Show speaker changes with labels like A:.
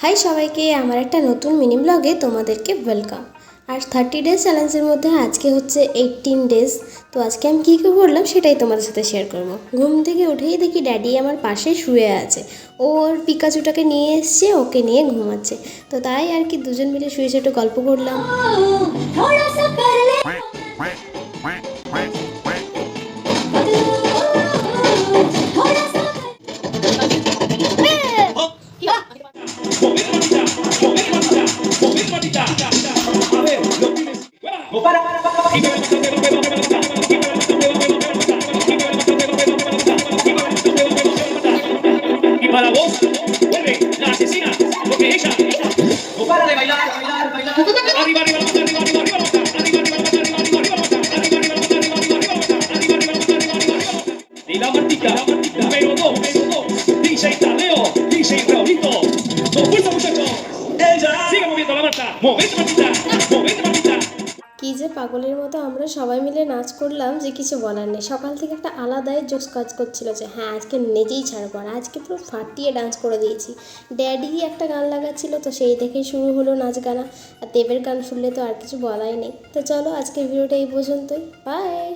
A: High সবাইকে, আমার একটা নতুন মিনি ব্লগে তোমাদেরকে ওয়েলকাম। আর 30 ডেজ চ্যালেঞ্জের মধ্যে আজকে হচ্ছে 18 ডেজ। তো আজকে আমি কী কী করলাম সেটাই তোমাদের সাথে শেয়ার করবো। ঘুম থেকে উঠেই দেখি ড্যাডি আমার পাশে শুয়ে আছে, ওর পিকাচুটাকে নিয়ে এসছে, ওকে নিয়ে ঘুমাচ্ছে। তো তাই আর কি দুজন মিলে শুয়ে একটু গল্প করলাম।
B: Y para vos, vuelve la asesina, lo que ella. No para de bailar, bailar, bailar. Arriba, arriba, arriba, arriba, arriba, arriba, arriba, arriba, arriba, arriba, arriba, y la Martica, número 2, DJ Tadeo, DJ Raulito. Con fuerza, muchachos. Sigue moviendo la marcha. Movete, Martita, movete, Martita.
A: কী যে পাগলের মতো আমরা সবাই মিলে নাচ করলাম যে কিছু বলার নেই। সকাল থেকে একটা আলাদাই জোশ কাজ করছিল যে হ্যাঁ আজকে নেচেই ছাড়বো, আর আজকে পুরো ফাটিয়ে ডান্স করে দিয়েছি। ড্যাডি একটা গান লাগাচ্ছিল, তো সেই থেকেই শুরু হলো নাচ গানা। আর দেবের গান শুনলে তো আর কিছু বলাই নেই। তো চলো আজকের ভিডিওটা এই পর্যন্তই, বাই।